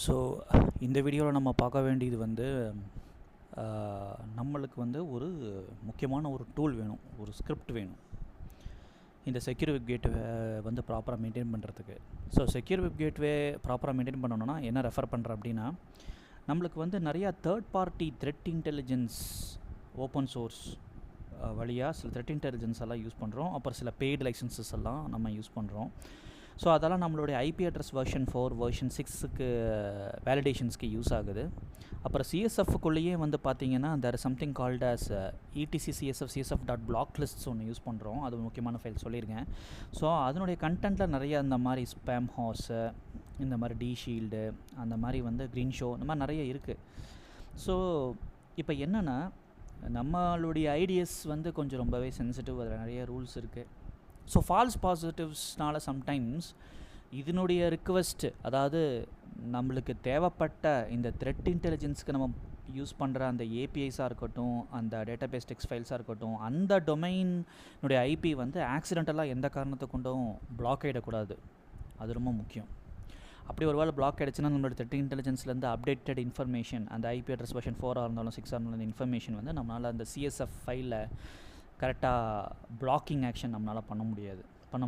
So இந்த வீடியோவில் நம்ம பார்க்க வேண்டியது வந்து நம்மளுக்கு வந்து ஒரு முக்கியமான ஒரு டூல் வேணும், ஒரு ஸ்கிரிப்ட் வேணும் இந்த செக்யூர் வெப் கேட்வே வந்து ப்ராப்பராக மெயின்டைன் பண்ணுறதுக்கு. ஸோ செக்யூர் வெப் கேட்வே ப்ராப்பராக மெயின்டைன் பண்ணணுன்னா என்ன ரெஃபர் பண்ணுறேன் அப்படின்னா, நம்மளுக்கு வந்து நிறையா third party thread intelligence open source வழியாக சில த்ரெட் இன்டெலிஜென்ஸ் எல்லாம் யூஸ் பண்ணுறோம். அப்புறம் சில பெய்டு லைசன்சஸ் எல்லாம் நம்ம யூஸ் பண்ணுறோம். ஸோ அதெல்லாம் நம்மளுடைய ஐபி அட்ரஸ் வெர்ஷன் 4 வெர்ஷன் 6க்கு வேலிடேஷன்ஸ்க்கு யூஸ் ஆகுது. அப்புறம் சிஎஸ்எஃப்க்குள்ளேயே வந்து பார்த்திங்கன்னா there is something called as ETC CSF dot block lists ஒன்று யூஸ் பண்ணுறோம். அது முக்கியமான ஃபைல் சொல்லியிருக்கேன். ஸோ அதனுடைய கண்டென்ட்டில் நிறைய இந்த மாதிரி ஸ்பேம் ஹார்ஸு, இந்த மாதிரி டி ஷீல்டு, அந்த மாதிரி வந்து க்ரீன் ஷோ, இந்த மாதிரி நிறைய இருக்குது. ஸோ இப்போ என்னென்னா, நம்மளுடைய ஐடிஎஸ் வந்து கொஞ்சம் ரொம்பவே சென்சிட்டிவ், அதில் நிறைய ரூல்ஸ் இருக்குது. ஸோ ஃபால்ஸ் பாசிட்டிவ்ஸ்னால் சம்டைம்ஸ் இதனுடைய ரிக்வெஸ்ட்டு, அதாவது நம்மளுக்கு தேவைப்பட்ட இந்த த்ரெட் இன்டெலிஜென்ஸ்க்கு நம்ம யூஸ் பண்ணுற அந்த ஏபிஐஸாக இருக்கட்டும், அந்த டேட்டாபேஸ் டெக்ஸ்ட் ஃபைல்ஸாக இருக்கட்டும், அந்த டொமைனுடைய ஐபி வந்து ஆக்சிடென்டலாக எந்த காரணத்தை கொண்டும் பிளாக் ஆகிடக்கூடாது. அது ரொம்ப முக்கியம். அப்படி ஒரு வேளை பிளாக் ஆகிடுச்சுன்னா நம்மளோட த்ரெட் இன்டெலிஜென்ஸ்லேருந்து அப்டேட்டட் இன்ஃபர்மேஷன், அந்த ஐபி அட்ரஸ் வெர்ஷன் 4 இருந்தாலும் 6 இருந்தாலும் அந்த இன்ஃபர்மேஷன் வந்து நம்மளால் அந்த சிஎஸ்எஃப் ஃபைலில் கரெக்டாக பிளாக்கிங் ஆக்ஷன் நம்மளால் பண்ண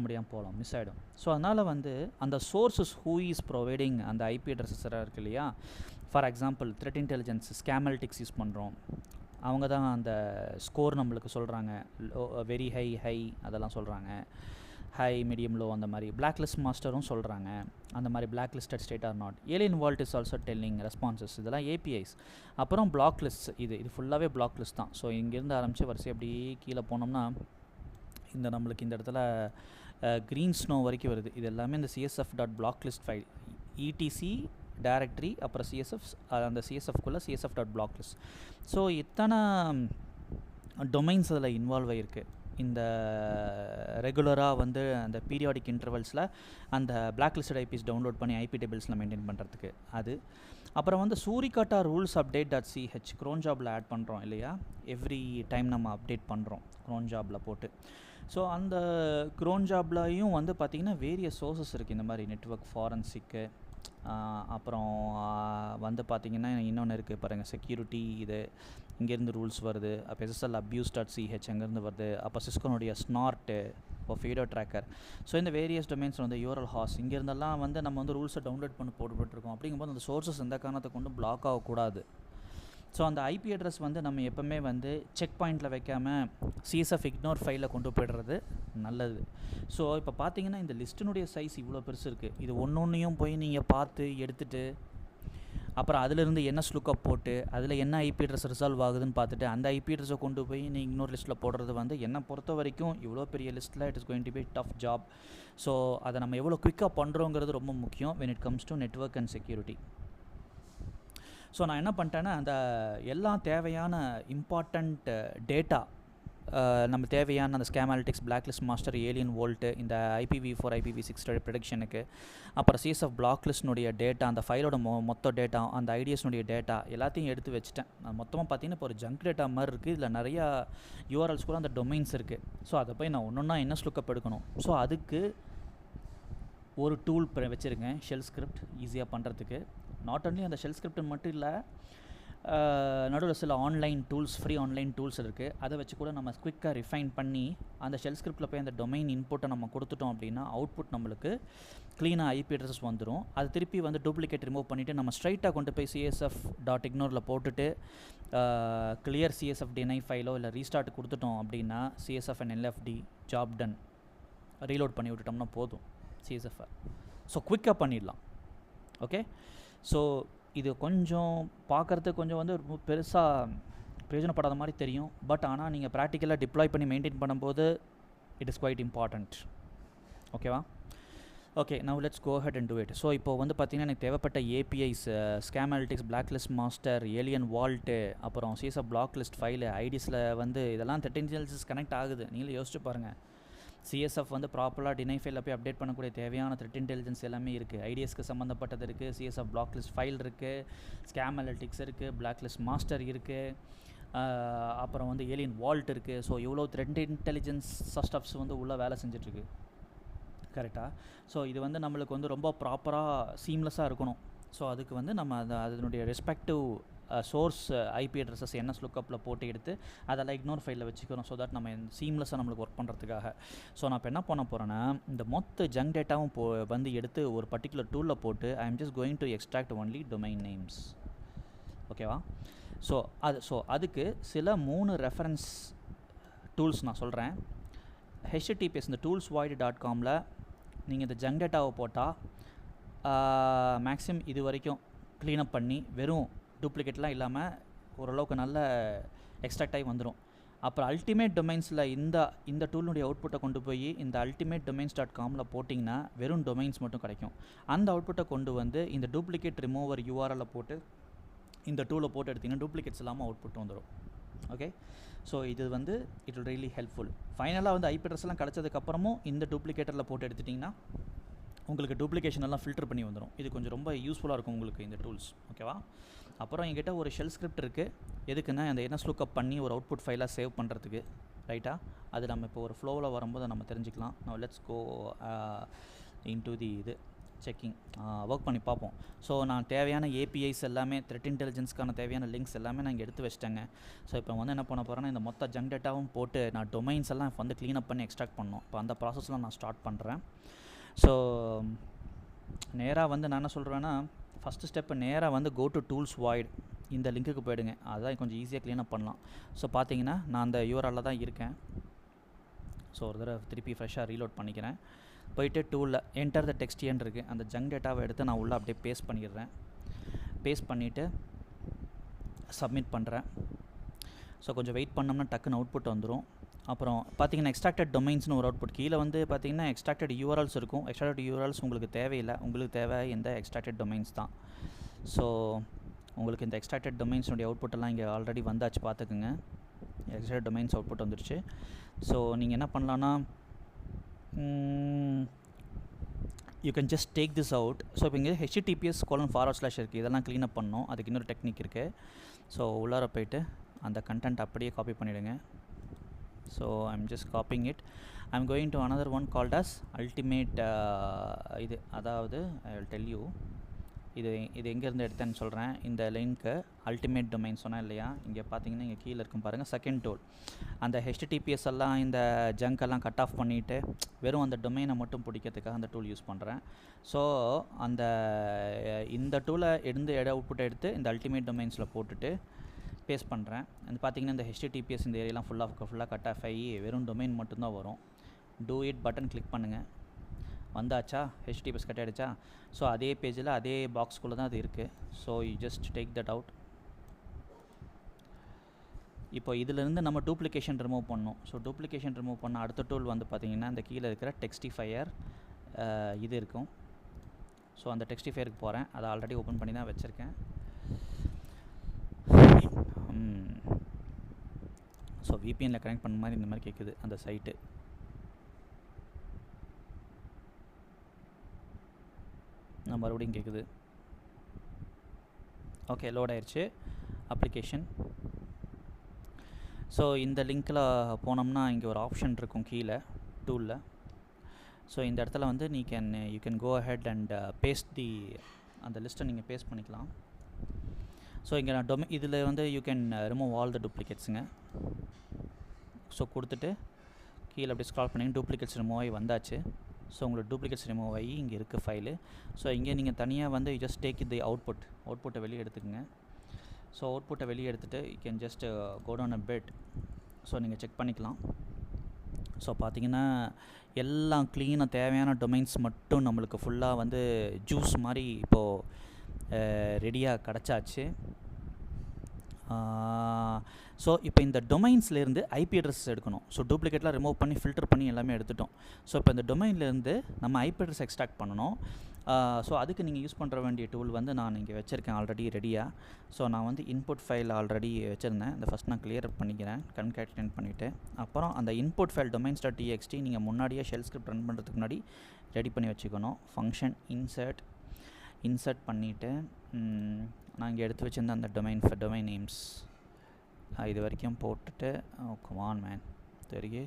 முடியாமல் போகலாம், மிஸ் ஆகிடும். ஸோ அதனால் வந்து அந்த சோர்ஸஸ் ஹூ இஸ் ப்ரொவைடிங் அந்த ஐபி அட்ரஸஸராக இருக்குது இல்லையா, for example threat intelligence Scamalytics use பண்ணுறோம், அவங்க தான் அந்த ஸ்கோர் நம்மளுக்கு சொல்கிறாங்க, வெரி ஹை அதெல்லாம் சொல்கிறாங்க, ஹை மீடியம் லோ, அந்த மாதிரி பிளாக் லிஸ்ட் மாஸ்டரும் சொல்கிறாங்க, அந்த மாதிரி black listed state are not, AlienVault is also telling responses, இதெல்லாம் ஏபிஐஸ். அப்புறம் பிளாக் லிஸ்ட், இது ஃபுல்லாகவே பிளாக் லிஸ்ட் தான். ஸோ இங்கேருந்து ஆரம்பித்து வரிசை அப்படியே கீழே போனோம்னா இந்த நம்மளுக்கு இந்த இடத்துல க்ரீன் ஸ்னோ வரைக்கும் வருது. இது எல்லாமே இந்த CSF dot block list file, ETC directory, அப்புறம் சிஎஸ்எஃப், அந்த சிஎஸ்எஃப்குள்ளே CSF dot block list. So இத்தனை டொமைன்ஸ் அதில் இன்வால்வ் ஆகிருக்கு. இந்த ரெகுலராக வந்து அந்த பீரியாடிக் இன்டர்வல்ஸில் அந்த பிளாக் லிஸ்டட் ஐபிஸ் டவுன்லோட் பண்ணி ஐபி டேபிள்ஸில் மெயின்டைன் பண்ணுறதுக்கு அது. அப்புறம் வந்து Suricata rules update dot SH cron ஜாபில் ஆட் பண்ணுறோம் இல்லையா, எவ்ரி டைம் நம்ம அப்டேட் பண்ணுறோம் க்ரோன் ஜாபில் போட்டு. ஸோ அந்த க்ரோன் ஜாப்லையும் வந்து பார்த்திங்கன்னா வேரியஸ் சோர்ஸஸ் இருக்குது, இந்த மாதிரி நெட்வொர்க் ஃபாரன்சிக்கு, அப்புறம் வந்து பார்த்திங்கன்னா இன்னொன்று இருக்குது பாருங்கள், செக்யூரிட்டி, இது இங்கேருந்து ரூல்ஸ் வருது. அப்போ எஸ்எஸ்எல் அப்யூஸ் டாட் சிஹெச் அங்கேருந்து வருது. அப்போ சிஸ்கோனுடைய ஸ்னார்ட்டு, இப்போ ஃபீடோ ட்ராக்கர். ஸோ இந்த வேரியஸ் டொமைன்ஸ் வந்து யூரல் ஹாஸ், இங்கேருந்தெல்லாம் வந்து நம்ம வந்து ரூல்ஸை டவுன்லோட் பண்ணி போட்டுருக்கோம். அப்படிங்கும்போது அந்த சோர்ஸஸ் எந்த காரணத்தை கொண்டு பிளாக் ஆகக்கூடாது. ஸோ அந்த ஐபி அட்ரஸ் வந்து நம்ம எப்போவுமே வந்து செக் பாயிண்டில் வைக்காமல் சிஎஸ்எஃப் இக்னோர் ஃபைலில் கொண்டு போய்டுறது நல்லது. ஸோ இப்போ பார்த்தீங்கன்னா இந்த லிஸ்ட்டினுடைய சைஸ் இவ்வளோ பெருசு இருக்குது. இது ஒன்றையும் போய் நீங்கள் பார்த்து எடுத்துகிட்டு அப்புறம் அதிலிருந்து என்ன ஸ்லுக்கப் போட்டு அதில் என்ன ஐபி அட்ரஸ் ரிசால்வ் ஆகுதுன்னு பார்த்துட்டு அந்த ஐபி அட்ரஸை கொண்டு போய் நீங்கள் இன்னொரு லிஸ்ட்டில் போடுறது வந்து என்னை பொறுத்த வரைக்கும் இவ்வளோ பெரிய லிஸ்ட்டில் it is going to be tough job. So அதை நம்ம எவ்வளோ குயிக்காக பண்ணுறோங்கிறது ரொம்ப முக்கியம் when it comes to network and security. So நான் என்ன பண்ணிட்டேன்னா, அந்த எல்லாம் தேவையான இம்பார்ட்டண்ட் டேட்டா, நம்ம தேவையான அந்த Scamalytics, block list master, AlienVault, இந்த IPv4 IPv6 ப்ரெடிக்ஷனுக்கு, அப்புறம் சிஎஸ்எஃப் பிளாக் லிஸ்ட்னுடைய டேட்டா, அந்த ஃபைலோட மொத்த டேட்டா, அந்த ஐடிஎஸ்னுடைய டேட்டா எல்லாத்தையும் எடுத்து வச்சுட்டேன். மொத்தமாக பார்த்தீங்கன்னா இப்போ ஒரு ஜங்க் டேட்டா மாதிரி இருக்குது. இதில் நிறையா யூஆர்எல்ஸ் கூட அந்த டொமைன்ஸ் இருக்குது. ஸோ அதை போய் நான் ஒன்றா என்ன ஸ்லுக்கப் எடுக்கணும். ஸோ அதுக்கு ஒரு டூல் வச்சுருக்கேன், ஷெல் ஸ்கிரிப்ட், ஈஸியாக பண்ணுறதுக்கு. நாட் ஒன்லி அந்த ஷெல் ஸ்கிரிப்ட் மட்டும் இல்லை, நடுவில் சில online tools, free online tools இருக்குது. அதை வச்சு கூட நம்ம குயிக்காக ரிஃபைன் பண்ணி அந்த ஷெல் ஸ்கிரிப்டில் போய் அந்த டொமைன் இன்புட்டை நம்ம கொடுத்துட்டோம் அப்படின்னா அவுட்புட் நம்மளுக்கு க்ளீனாக ஐபி அட்ரஸ் வந்துடும். அது திருப்பி வந்து டூப்ளிகேட் ரிமூவ் பண்ணிவிட்டு நம்ம ஸ்ட்ரைட்டாக கொண்டு போய் சிஎஸ்எஃப் டாட் இக்னோரில் போட்டுட்டு கிளியர் சிஎஸ்எஃப் டினை ஃபைலோ இல்லை ரீஸ்டார்ட் கொடுத்துட்டோம் அப்படின்னா CSF and LFT job ton, reload பண்ணி விட்டுட்டோம்னா போதும் சிஎஸ்எஃப்பை. ஸோ குயிக்காக பண்ணிடலாம். ஓகே, ஸோ இது கொஞ்சம் பார்க்குறதுக்கு கொஞ்சம் வந்து பெருசாக பிரயோஜனப்படாத மாதிரி தெரியும். பட் ஆனால் நீங்கள் ப்ராக்டிக்கலாக டிப்ளாய் பண்ணி மெயின்டைன் பண்ணும்போது இட் இஸ் குவைட் இம்பார்ட்டண்ட். ஓகேவா? Okay, now let's go head and do it. So இப்போ வந்து பார்த்திங்கன்னா எனக்கு தேவைப்பட்ட APIs, Scamalytics, block list master, AlienVault, அப்புறம் சிஎஸ்எஃப் பிளாக் லிஸ்ட் ஃபைலு, ஐடிஸில் வந்து இதெல்லாம் த்ரெட் இன்டெலிஜென்ஸ் கனெக்ட் ஆகுது. நீங்களே யோசிச்சு பாருங்கள். சிஎஸ்எஃப் வந்து ப்ராப்பராக டினை ஃபைலில் போய் அப்டேட் பண்ணக்கூடிய தேவையான த்ரெட் இன்டெலிஜென்ஸ் எல்லாமே இருக்குது. ஐடிஎஸ்க்கு சம்மந்தப்பட்டது இருக்குது, சிஎஸ்எஃப் பிளாக் லிஸ்ட் ஃபைல் இருக்குது, ஸ்கேம் அனலிட்டிக்ஸ் இருக்குது, பிளாக் லிஸ்ட் மாஸ்டர் இருக்குது, அப்புறம் வந்து ஏலியன் வால்ட் இருக்குது. ஸோ இவ்வளோ த்ரெட் இன்டெலிஜென்ஸ் ஸ்டப்ஸ் வந்து உள்ளே வேலை செஞ்சிட்ருக்கு. கரெக்டாக? ஸோ இது வந்து நம்மளுக்கு வந்து ரொம்ப ப்ராப்பராக சீம்லெஸ்ஸாக இருக்கணும். ஸோ அதுக்கு வந்து நம்ம அதனுடைய respective source IP addresses NS லுக்கப்பில் போட்டு எடுத்து அதெல்லாம் இக்னோர் ஃபைலில் வச்சுக்கிறோம். ஸோ தட் நம்ம சீம்லெஸ்ஸாக நம்மளுக்கு ஒர்க் பண்ணுறதுக்காக. ஸோ நான் இப்போ என்ன பண்ண போகிறேன்னா, இந்த மொத்த ஜங்க் டேட்டாவும் வந்து எடுத்து ஒரு பர்டிகுலர் டூலில் போட்டு I am just going to extract only domain names. ஓகேவா? ஸோ அதுக்கு சில 3 ரெஃபரன்ஸ் டூல்ஸ் நான் சொல்கிறேன். https இந்த toolsvoid.comல நீங்கள் இந்த ஜங்க் டேட்டாவை போட்டால் மேக்ஸிமம் இது வரைக்கும் க்ளீனப் பண்ணி வெறும் டூப்ளிகேட்லாம் இல்லாமல் ஓரளவுக்கு நல்ல எக்ஸ்ட்ராக்ட் ஆகி வந்துடும். அப்புறம் அல்டிமேட் டொமைன்ஸில் இந்த டூலுடைய அவுட்புட்டை கொண்டு போய் இந்த ultimatedomains.comல போட்டிங்கன்னா வெறும் டொமைன்ஸ் மட்டும் கிடைக்கும். அந்த அவுட்புட்டை கொண்டு வந்து இந்த டூப்ளிகேட் ரிமூவர் URL போட்டு இந்த டூலை போட்டு எடுத்திங்கன்னா டூப்ளிகேட்ஸ் இல்லாமல் அவுட்புட் வந்துடும். ஓகே, ஸோ இது வந்து இட் வில் ரியலி ஹெல்ப்ஃபுல். ஃபைனலாக வந்து ஐபி அட்ரஸ்லாம் கிடச்சதுக்கப்புறமும் இந்த டூப்ளிகேட்டரில் போட்டு எடுத்துட்டிங்கன்னா உங்களுக்கு டூப்ளிகேஷன் எல்லாம் ஃபில்டர் பண்ணி வந்துடும். இது கொஞ்சம் ரொம்ப யூஸ்ஃபுல்லாக இருக்கும் உங்களுக்கு இந்த டூல்ஸ். ஓகேவா? அப்புறம் என்கிட்ட ஒரு ஷெல் ஸ்கிரிப்ட் இருக்குது. எதுக்குன்னா அந்த என்எஸ் லுக்கப் பண்ணி ஒரு அவுட்புட் ஃபைலாக சேவ் பண்ணுறதுக்கு. ரைட்டா? அது நம்ம இப்போ ஒரு ஃப்ளோவில் வரும்போது நம்ம தெரிஞ்சுக்கலாம். நான் லெட்ஸ் கோ இன்டு தி இது செக்கிங் ஒர்க் பண்ணி பார்ப்போம். ஸோ நான் தேவையான ஏபிஐஸ் எல்லாமே த்ரெட் இன்டெலிஜென்ஸ்க்கான தேவையான லிங்க்ஸ் எல்லாமே நான் இங்கே எடுத்து வச்சிட்டேங்க. ஸோ இப்போ வந்து என்ன பண்ண போகிறேன்னா, இந்த மொத்த ஜங்க் டேட்டாவும் போட்டு நான் டொமைன்ஸ் எல்லாம் வந்து க்ளீனப் பண்ணி எக்ஸ்ட்ராக்ட் பண்ணோம். இப்போ அந்த ப்ராசஸ்லாம் நான் ஸ்டார்ட் பண்ணுறேன். ஸோ நேராக வந்து நான் என்ன சொல்கிறேன்னா, ஃபஸ்ட்டு ஸ்டெப்பு நேராக வந்து கோ டு டூல்ஸ் வாய்ட் இந்த லிங்க்குக்கு போயிடுங்க. அதுதான் கொஞ்சம் ஈஸியாக க்ளீனப் பண்ணலாம். ஸோ பார்த்தீங்கன்னா நான் அந்த யூஆர்எல்ல தான் இருக்கேன். ஸோ ஒரு தடவை திருப்பி ஃப்ரெஷ்ஷாக ரீலோட் பண்ணிக்கிறேன். போயிட்டு டூலில் என்டர் த டெக்ஸ்டியன் இருக்குது. அந்த ஜங்க் டேட்டாவை எடுத்து நான் உள்ளே அப்படியே பேஸ்ட் பண்ணிடுறேன். பேஸ்ட் பண்ணிவிட்டு சப்மிட் பண்ணுறேன். ஸோ கொஞ்சம் வெயிட் பண்ணோம்னா டக்குன்னு அவுட்புட் வந்துடும். அப்புறம் பார்த்தீங்கன்னா எக்ஸ்ட்ராக்டட் டொமைன்ஸ்னு ஒரு அவுட்புட் கீழே வந்து பார்த்தீங்கன்னா எக்ஸ்ட்ராக்டட் யூஆர்எல்ஸ் இருக்கும். எக்ஸ்ட்ராக்டட் யூஆர்எல்ஸ் உங்களுக்கு தேவையில்லை. உங்களுக்கு தேவை இந்த எக்ஸ்ட்ராக்டட் டொமைன்ஸ் தான். ஸோ உங்களுக்கு இந்த எக்ஸ்ட்ராக்டட் டொமைன்ஸுடைய அவுட்புட்டெல்லாம் இங்கே ஆல்ரெடி வந்தாச்சு, பார்த்துக்குங்க. எக்ஸ்ட்ராக்டட் டொமைன்ஸ் அவுட்புட் வந்துடுச்சு. ஸோ நீங்கள் என்ன பண்ணலான்னா, you can just take this out. So இப்போ இங்கே https:// இருக்குது. இதெல்லாம் க்ளீனப் பண்ணோம். அதுக்கு இன்னொரு டெக்னிக் இருக்குது. ஸோ உள்ளார போயிட்டு அந்த கண்டென்ட் அப்படியே காப்பி பண்ணிவிடுங்க. So I'm just copying it. I'm going to another one called as ultimate இது, அதாவது ஐ வில் டெல் யூ இது எங்கேருந்து எடுத்தேன்னு சொல்கிறேன். இந்த லிங்க்கு அல்டிமேட் டொமைன் சொன்னேன் இல்லையா, இங்கே பார்த்தீங்கன்னா இங்கே கீழே இருக்கும் பாருங்கள், செகண்ட் டூல். அந்த https எல்லாம் இந்த ஜங்க் கட் ஆஃப் பண்ணிவிட்டு வெறும் அந்த டொமைனை மட்டும் பிடிக்கிறதுக்காக அந்த டூல் யூஸ் பண்ணுறேன். ஸோ இந்த டூலை அவுட்புட்டை எடுத்து இந்த அல்டிமேட் டொமைன்ஸில் போட்டுட்டு பேஸ்ட் பண்ணுறேன். அது பார்த்தீங்கன்னா இந்த https இந்த ஏரியாலாம் ஃபுல்லாக கட் ஆஃப் ஆகி வெறும் டொமைன் மட்டும்தான் வரும். டூ இட் பட்டன் கிளிக் பண்ணுங்கள். வந்தாச்சா? https கட் ஆகிடுச்சா? ஸோ அதே பேஜில் அதே பாக்ஸ்குள்ளே தான் அது இருக்குது. So you just take that out. இப்போ இதிலேருந்து நம்ம டூப்ளிகேஷன் ரிமூவ் பண்ணணும். ஸோ டூப்ளிகேஷன் ரிமூவ் பண்ண அடுத்த டூல் வந்து பார்த்திங்கன்னா இந்த கீழே இருக்கிற டெக்ஸ்டிஃபையர் இது இருக்கும். ஸோ அந்த டெக்ஸ்டிஃபையருக்கு போகிறேன். அதை ஆல்ரெடி ஓப்பன் பண்ணி தான் வச்சுருக்கேன். ஸோ விபிஎனில் கனெக்ட் பண்ண மாதிரி இந்த மாதிரி கேட்குது அந்த சைட்டு. நான் மறுபடியும் கேட்குது. ஓகே, லோட் ஆயிடுச்சு அப்ளிகேஷன். ஸோ இந்த லிங்க்கில் போனோம்னா இங்கே ஒரு ஆப்ஷன் இருக்கும் கீழே டூலில். ஸோ இந்த இடத்துல வந்து you can go ahead and paste அந்த லிஸ்ட்டை நீங்கள் பேஸ்ட் பண்ணிக்கலாம். ஸோ இங்கே நான் இதில் வந்து you can remove all the டூப்ளிகேட்ஸுங்க. ஸோ கொடுத்துட்டு கீழே அப்படி ஸ்க்ரால் பண்ணி டூப்ளிகேட்ஸ் ரிமூவ் ஆகி வந்தாச்சு. ஸோ உங்களுக்கு டூப்ளிகேட்ஸ் ரிமூவ் ஆகி இங்கே இருக்குது ஃபைலு. ஸோ இங்கே நீங்கள் தனியாக வந்து ஜஸ்ட் டேக் தி அவுட்புட்டை வெளியே எடுத்துக்கங்க. ஸோ அவுட்புட்டை வெளியே எடுத்துகிட்டு you can just go down a bit. So நீங்கள் செக் பண்ணிக்கலாம். ஸோ பார்த்தீங்கன்னா எல்லாம் க்ளீனாக தேவையான டொமைன்ஸ் மட்டும் நம்மளுக்கு ஃபுல்லாக வந்து ஜூஸ் மாதிரி இப்போது ரெடியாக கிடச்சாச்சு. ஸோ இப்போ இந்த டொமைன்ஸ்லேருந்து ஐபி அட்ரஸ் எடுக்கணும். ஸோ டூப்ளிகேட்லாம் ரிமூவ் பண்ணி ஃபில்டர் பண்ணி எல்லாமே எடுத்துட்டோம். ஸோ இப்போ இந்த டொமைன்லேருந்து நம்ம ஐபி அட்ரஸ் எக்ஸ்ட்ராக்ட் பண்ணணும். ஸோ அதுக்கு நீங்கள் யூஸ் பண்ணுற வேண்டிய டூல் வந்து நான் இங்கே வச்சுருக்கேன் ஆல்ரெடி ரெடியாக. ஸோ நான் வந்து இன்புட் ஃபைல் ஆல்ரெடி வச்சுருந்தேன். இந்த ஃபஸ்ட் நான் கிளியர் பண்ணிக்கிறேன், கன்கேட்டினேட் பண்ணிவிட்டு. அப்புறம் அந்த இன்புட் ஃபைல் domains.txt நீங்கள் முன்னாடியே ஷெல் ஸ்கிரிப்ட் ரன் பண்ணுறதுக்கு முன்னாடி ரெடி பண்ணி வச்சுக்கணும். ஃபங்க்ஷன் இன்சர்ட் பண்ணிவிட்டு நான் இங்கே எடுத்து வச்சுருந்தேன் அந்த டொமைன் நேம்ஸ் இது வரைக்கும் போட்டுட்டு கமான் மேன் தெரிய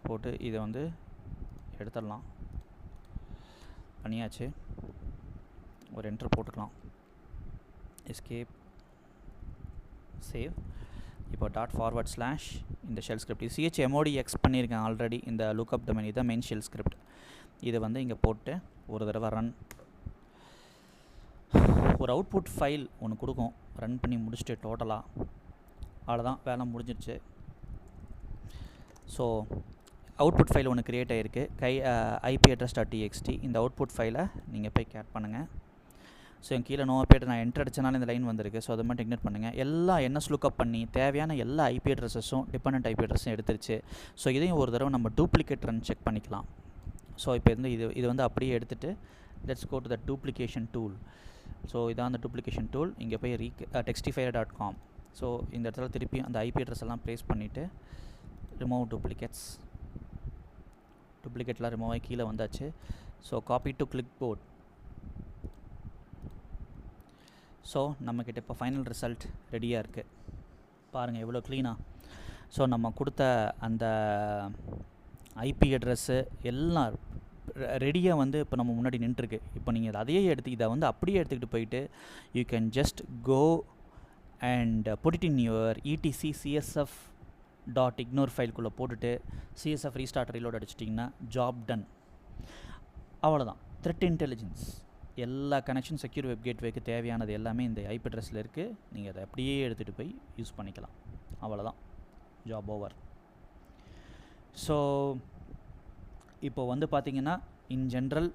போட்டு இதை வந்து எடுத்துடலாம். பண்ணியாச்சு. ஒரு என்ட்ரு போட்டுக்கலாம். Escape, save. இப்போ ./, இந்த ஷெல் ஸ்கிரிப்ட் இது chmodx பண்ணியிருக்கேன் ஆல்ரெடி. இந்த லுக்அப் டொமைன் இதுதான் மெயின் ஷெல் ஸ்கிரிப்ட். இதை வந்து இங்கே போட்டு ஒரு தடவை ரன். ஒரு அவுட்புட் ஃபைல் ஒன்று கொடுக்கும். ரன் பண்ணி முடிச்சுட்டு டோட்டலாக அவ்வளோதான், வேலை முடிஞ்சிடுச்சு. ஸோ அவுட்புட் ஃபைல் ஒன்று க்ரியேட் ஆகிருக்கு, IP address.txt. இந்த அவுட்புட் ஃபைலை நீங்கள் போய் கேட் பண்ணுங்கள். ஸோ என் கீழே நோ IP நான் என்ட்ரு அடிச்சனால இந்த லைன் வந்திருக்கு. ஸோ அதை மட்டும் இக்னோர் பண்ணுங்கள். எல்லாம் NS லுக்அப் பண்ணி தேவையான எல்லா IP அட்ரஸஸும் டிபெண்டன்ட் IP அட்ரஸும் எடுத்துருச்சு. ஸோ இதையும் ஒரு தடவை நம்ம டூப்ளிகேட் ரன் செக் பண்ணிக்கலாம். ஸோ இப்போ இது வந்து அப்படியே எடுத்துகிட்டு let's go to the duplication tool. So இதான் அந்த டூப்ளிகேஷன் டூல். இங்கே போய் textifier.com. ஸோ இந்த இடத்துல திருப்பி அந்த IP அட்ரஸ் எல்லாம் ப்ளேஸ் பண்ணிவிட்டு ரிமூவ் டூப்ளிகேட்லாம் ரிமூவ் ஆகி கீழே வந்தாச்சு. So copy to clipboard. So நம்மக்கிட்ட இப்போ ஃபைனல் ரிசல்ட் ரெடியாக இருக்குது. பாருங்கள் எவ்வளோ க்ளீனாக. ஸோ நம்ம கொடுத்த அந்த IP அட்ரஸ்ஸு எல்லாம் ரெடியாக வந்து இப்போ நம்ம முன்னாடி நின்றுருக்கு. இப்போ நீங்கள் அதையே இதை வந்து அப்படியே எடுத்துக்கிட்டு போயிட்டு you can just go and put it in your etc csf.ignore ஃபைல்குள்ளே போட்டுட்டு CSF ரீஸ்டார்ட் ரீலோட் அடிச்சிட்டிங்கன்னா ஜாப் டன். அவ்வளோதான். த்ரெட் இன்டெலிஜென்ஸ் எல்லா கனெக்ஷன் செக்யூர் வெப் கேட்வேக்கு தேவையானது எல்லாமே இந்த IP அட்ரஸில் இருக்குது. நீங்கள் அதை அப்படியே எடுத்துகிட்டு போய் யூஸ் பண்ணிக்கலாம். அவ்வளோதான், ஜாப் ஓவர். ஸோ இப்போ வந்து பார்த்திங்கன்னா இன் ஜென்ரல்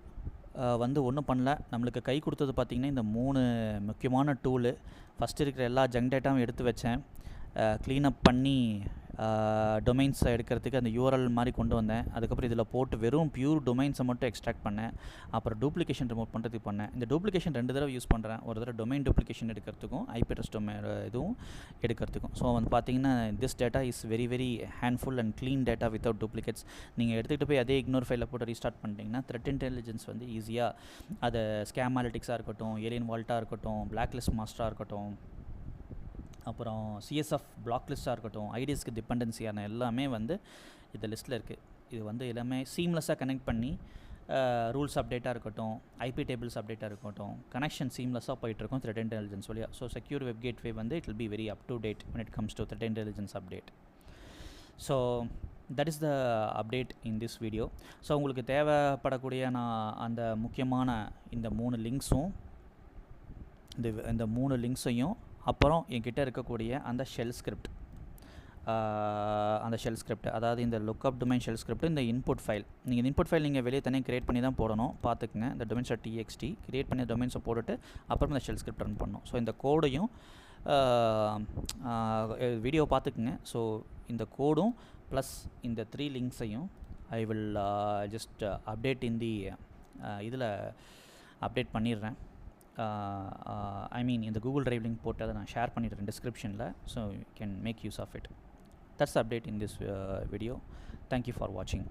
வந்து ஒன்றும் பண்ணல. நம்மளுக்கு கை கொடுத்தது பார்த்திங்கன்னா இந்த 3 முக்கியமான டூலு. ஃபஸ்ட்டு இருக்கிற எல்லா ஜங்க் டேட்டாவும் எடுத்து வச்சேன், க்ளீனப் பண்ணி டொமைன்ஸை எடுக்கிறதுக்கு அந்த URL மாதிரி கொண்டு வந்தேன். அதுக்கப்புறம் இதில் போட்டு வெறும் பியூர் டொமைன்ஸை மட்டும் எக்ஸ்ட்ராக்ட் பண்ணேன். அப்புறம் டூப்ளிகேஷன் ரிமூவ் பண்ணுறதுக்கு பண்ணேன். இந்த டூப்ளிகேஷன் 2 தடவை யூஸ் பண்ணுறேன். ஒரு தடவை டொமைன் டூப்ளிகேஷன் எடுக்கிறதுக்கும் IP address டொமைன் இதுவும் எடுக்கிறதுக்கும். ஸோ வந்து பார்த்தீங்கன்னா this data is very handful and clean data without duplicates. நீங்கள் எடுத்துகிட்டு போய் அதே இக்னோர் ஃபைலில் போட்டு ரீஸ்டார்ட் பண்ணிட்டீங்கன்னா த்ரெட் இன்டெலிஜென்ஸ் வந்து ஈஸியாக அதை ஸ்கேம் அனாலிட்டிக்ஸாக இருக்கட்டும், ஏலியன் வால்ட்டாக இருக்கட்டும், பிளாக் லிஸ்ட் மாஸ்டராக இருக்கட்டும், அப்புறம் CSF பிளாக் லிஸ்ட்டாக இருக்கட்டும், ஐடிஎஸ்க்கு டிபெண்டன்சியான எல்லாமே வந்து இந்த லிஸ்ட்டில் இருக்குது. இது வந்து எல்லாமே சீம்லெஸ்ஸாக கனெக்ட் பண்ணி ரூல்ஸ் அப்டேட்டாக இருக்கட்டும், IP டேபிள்ஸ் அப்டேட்டாக இருக்கட்டும், கனெக்ஷன் சீம்லெஸ்ஸாக போயிட்டுருக்கும் த்ரெட் இன்டெலிஜென்ஸ் வழியாக. ஸோ செக்யூர் வெப் கேட்வே வந்து it will be very up to date when it comes to thread intelligence update. So that is the update in this video. So உங்களுக்கு தேவைப்படக்கூடிய நான் அந்த முக்கியமான இந்த 3 லிங்க்ஸும் இந்த 3 லிங்க்ஸையும் அப்புறம் என்கிட்ட இருக்கக்கூடிய அந்த ஷெல் ஸ்கிரிப்ட், அதாவது இந்த லுக்அப் டொமைன் ஷெல் ஸ்கிரிப்ட், இந்த இன்புட் ஃபைல். நீங்கள் இந்த இன்புட் ஃபைல் நீங்கள் வெளியே தனியாக க்ரியேட் பண்ணி தான் போடணும், பார்த்துக்குங்க. இந்த domains.txt க்ரியேட் பண்ணி டொமைன்ஸை போட்டுட்டு அப்புறம் இந்த ஷெல் ஸ்கிரிப்ட் ரன் பண்ணணும். ஸோ இந்த கோடையும் வீடியோ பார்த்துக்குங்க. ஸோ இந்த கோடும் ப்ளஸ் இந்த 3 லிங்க்ஸையும் I will just update in the இதில் அப்டேட் பண்ணிடுறேன். I mean இந்த Google Drive லிங்க் போட்டு அதை நான் ஷேர் பண்ணிடுறேன் டிஸ்கிரிப்ஷனில். So you can make use of it. That's the update in this video. Thank you for watching.